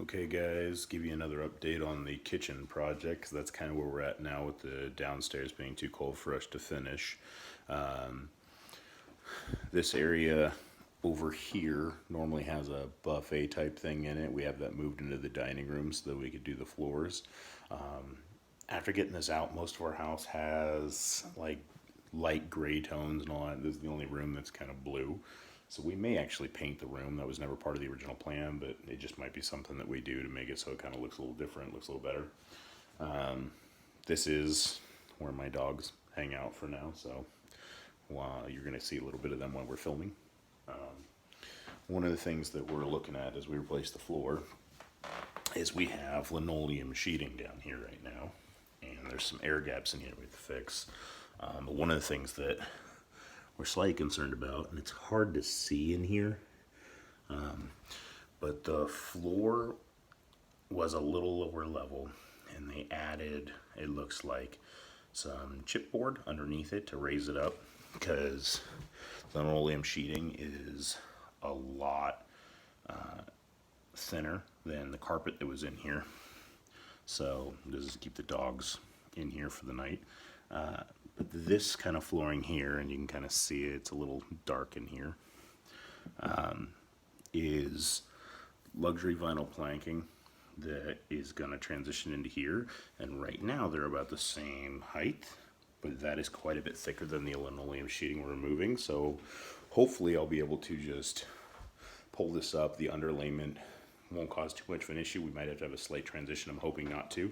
Okay guys, give you another update on the kitchen project, 'cause that's kind of where we're at now with the downstairs being too cold for us to finish. Um, this area over here normally has a buffet type thing in it. We have that moved into the dining room so that we could do the floors. After getting this out, most of our house has like light gray tones and all that. This is the only room that's kind of blue. So we may actually paint the room. That was never part of the original plan, but it just might be something that we do to make it so it kind of looks a little different, looks a little better. This is where my dogs hang out for now, so you're going to see a little bit of them while we're filming. One of the things that we're looking at as we replace the floor is we have linoleum sheeting down here right now, and there's some air gaps in here we have to fix. But one of the things that we're slightly concerned about, and it's hard to see in here, but the floor was a little lower level, and they added, it looks like, some chipboard underneath it to raise it up, because linoleum sheeting is a lot thinner than the carpet that was in here. So this is to keep the dogs in here for the night. But this kind of flooring here, and you can kind of see it, it's a little dark in here, is luxury vinyl planking that is going to transition into here. And right now they're about the same height, but that is quite a bit thicker than the linoleum sheeting we're removing. So hopefully I'll be able to just pull this up. The underlayment won't cause too much of an issue. We might have to have a slight transition. I'm hoping not to.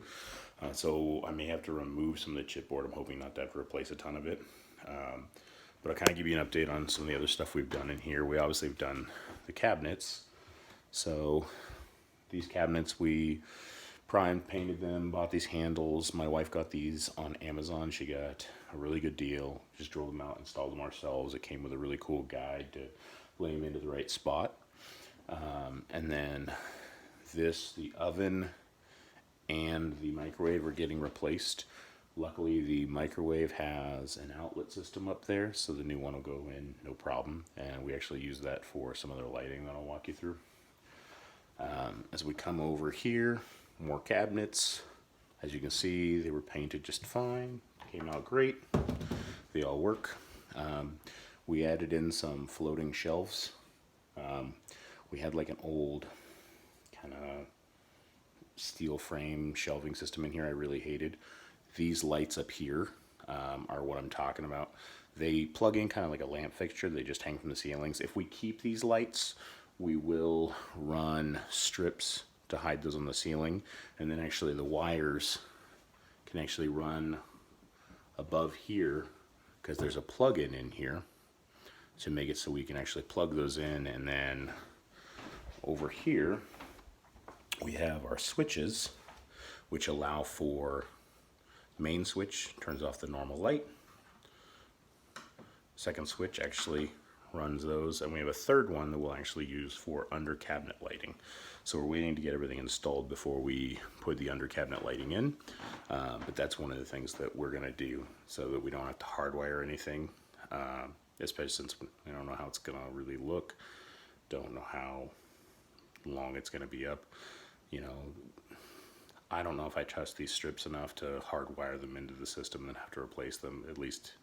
So I may have to remove some of the chipboard. I'm hoping not to have to replace a ton of it. But I'll kind of give you an update on some of the other stuff we've done in here. We obviously have done the cabinets. So these cabinets, we primed, painted them, bought these handles. My wife got these on Amazon. She got a really good deal. Just drove them out, installed them ourselves. It came with a really cool guide to lay them into the right spot. And then the oven and the microwave are getting replaced. Luckily, the microwave has an outlet system up there, so the new one will go in no problem. And we actually use that for some other lighting that I'll walk you through. As we come over here, more cabinets. As you can see, they were painted just fine. Came out great. They all work. We added in some floating shelves. We had like an old kind of steel frame shelving system in here I really hated. These lights up here are what I'm talking about. They plug in kind of like a lamp fixture. They just hang from the ceilings. If we keep these lights, we will run strips to hide those on the ceiling, and then actually the wires can actually run above here because there's a plug-in in here to make it so we can actually plug those in. And then over here we have our switches, which allow for main switch, turns off the normal light. Second switch actually runs those, and we have a third one that we'll actually use for under cabinet lighting. So we're waiting to get everything installed before we put the under cabinet lighting in, but that's one of the things that we're going to do so that we don't have to hardwire anything, especially since we don't know how it's going to really look, don't know how long it's going to be up. You know, I don't know if I trust these strips enough to hardwire them into the system and have to replace them. At least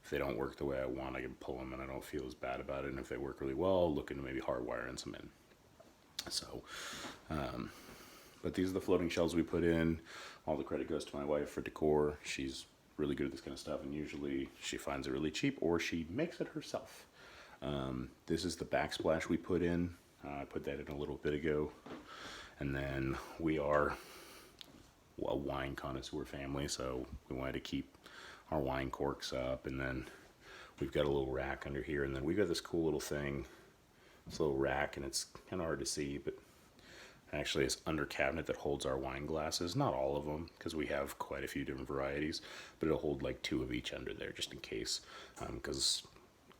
if they don't work the way I want, I can pull them and I don't feel as bad about it. And if they work really well, I'll look into maybe hardwiring some in. So, but these are the floating shelves we put in. All the credit goes to my wife for decor. She's really good at this kind of stuff, and usually she finds it really cheap or she makes it herself. This is the backsplash we put in. I put that in a little bit ago. And then we are a wine connoisseur family, so we wanted to keep our wine corks up. And then we've got a little rack under here, and then we've got this cool little thing, this little rack, and it's kind of hard to see, but actually it's under cabinet that holds our wine glasses. Not all of them, because we have quite a few different varieties, but it'll hold like 2 of each under there just in case, because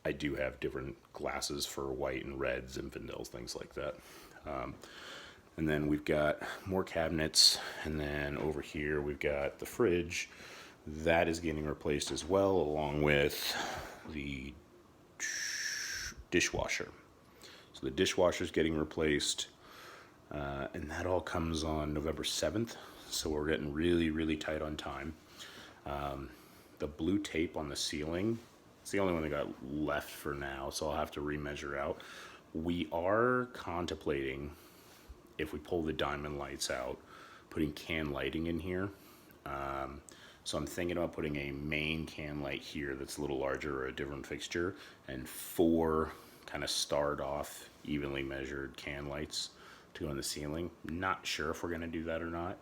I do have different glasses for white and reds and Zinfandels, things like that. And then we've got more cabinets, and then over here we've got the fridge. That is getting replaced as well, along with the dishwasher. So the dishwasher is getting replaced. And that all comes on November 7th, so we're getting really, really tight on time. The blue tape on the ceiling, it's the only one that got left for now, so I'll have to remeasure out. We are contemplating, if we pull the diamond lights out, putting can lighting in here. So I'm thinking about putting a main can light here that's a little larger or a different fixture, and 4 kind of starred off, evenly measured can lights to go in the ceiling. Not sure if we're going to do that or not.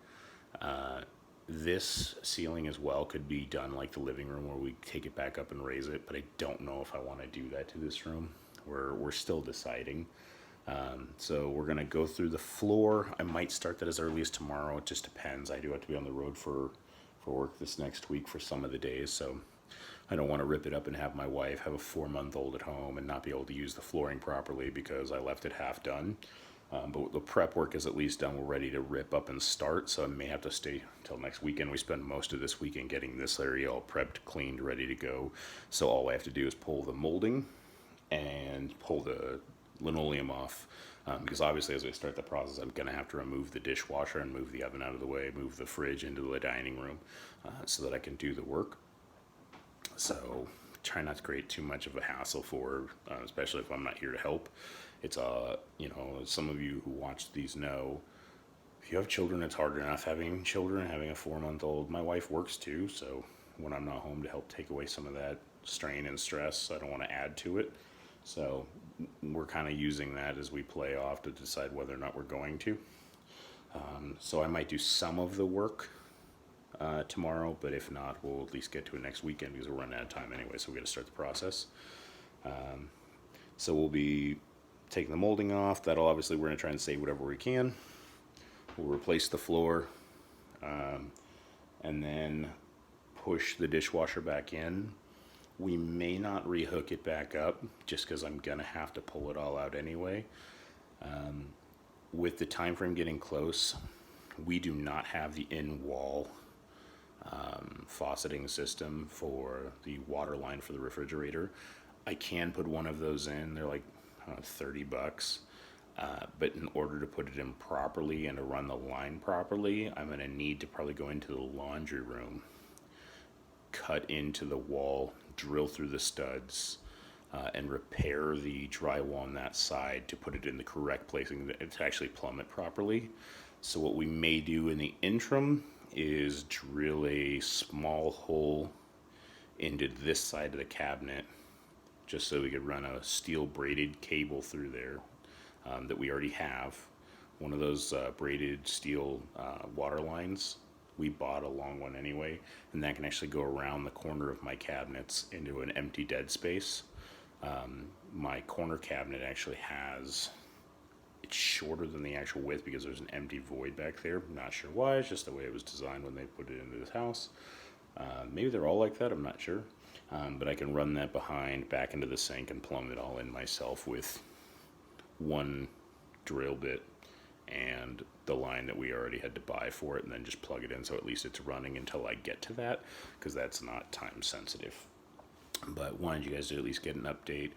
This ceiling as well could be done like the living room, where we take it back up and raise it, but I don't know if I want to do that to this room. We're still deciding. So we're going to go through the floor. I might start that as early as tomorrow. It just depends. I do have to be on the road for work this next week for some of the days, so I don't want to rip it up and have my wife have a 4-month-old at home and not be able to use the flooring properly because I left it half done. But the prep work is at least done. We're ready to rip up and start, so I may have to stay until next weekend. We spend most of this weekend getting this area all prepped, cleaned, ready to go. So all I have to do is pull the molding and pull the linoleum off, because obviously as I start the process, I'm going to have to remove the dishwasher and move the oven out of the way, move the fridge into the dining room, so that I can do the work. So try not to create too much of a hassle for, especially if I'm not here to help. It's you know, some of you who watch these know, if you have children, it's hard enough having children, having a 4-month-old. My wife works too, so when I'm not home to help take away some of that strain and stress, I don't want to add to it. So we're kind of using that as we play off to decide whether or not we're going to. So I might do some of the work tomorrow, but if not, we'll at least get to it next weekend because we're running out of time anyway, so we got to start the process. So we'll be taking the molding off. That'll obviously, we're going to try and save whatever we can. We'll replace the floor, and then push the dishwasher back in. We may not rehook it back up just because I'm going to have to pull it all out anyway. With the time frame getting close, we do not have the in-wall fauceting system for the water line for the refrigerator. I can put one of those in. They're like $30. But in order to put it in properly and to run the line properly, I'm going to need to probably go into the laundry room, cut into the wall, drill through the studs, and repair the drywall on that side to put it in the correct placing to actually plumb it properly. So what we may do in the interim is drill a small hole into this side of the cabinet, just so we could run a steel braided cable through there that we already have. One of those braided steel water lines. We bought a long one anyway, and that can actually go around the corner of my cabinets into an empty dead space. My corner cabinet actually has, it's shorter than the actual width because there's an empty void back there. I'm not sure why, it's just the way it was designed when they put it into this house. Maybe they're all like that, I'm not sure. But I can run that behind, back into the sink, and plumb it all in myself with one drill bit and the line that we already had to buy for it, and then just plug it in so at least it's running until I get to that, because that's not time sensitive. But wanted you guys to at least get an update.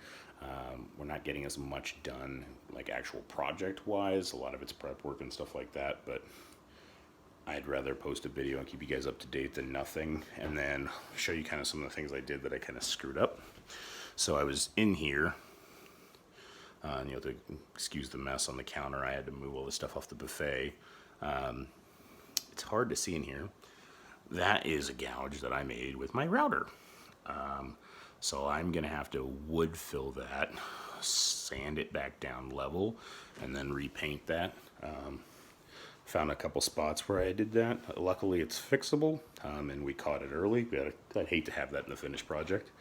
We're not getting as much done, like actual project wise. A lot of it's prep work and stuff like that, but I'd rather post a video and keep you guys up to date than nothing, and then show you kind of some of the things I did that I kind of screwed up. So I was in here, and you know, to excuse the mess on the counter, I had to move all the stuff off the buffet. It's hard to see in here. That is a gouge that I made with my router. So I'm gonna have to wood fill that, sand it back down level, and then repaint that. Found a couple spots where I did that. Luckily it's fixable, and we caught it early. I'd hate to have that in the finished project.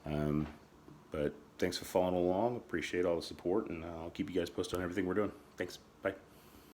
But thanks for following along. Appreciate all the support, and I'll keep you guys posted on everything we're doing. Thanks.